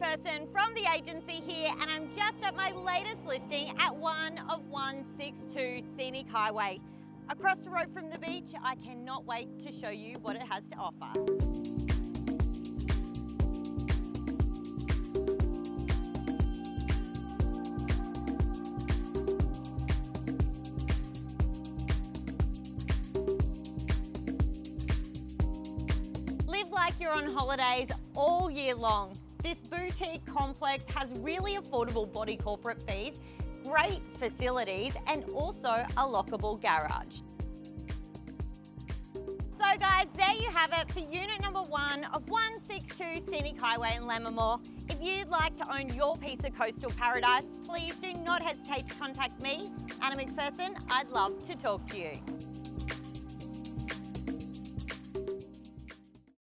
McPherson from the agency here, and I'm just at my latest listing at 1 of 162 Scenic Highway. Across the road from the beach, I cannot wait to show you what it has to offer. Live like you're on holidays all year long. This boutique complex has really affordable body corporate fees, great facilities, and also a lockable garage. So guys, there you have it for unit number 1 of 162 Scenic Highway in Lammermoor. If you'd like to own your piece of coastal paradise, please do not hesitate to contact me, Anna McPherson. I'd love to talk to you.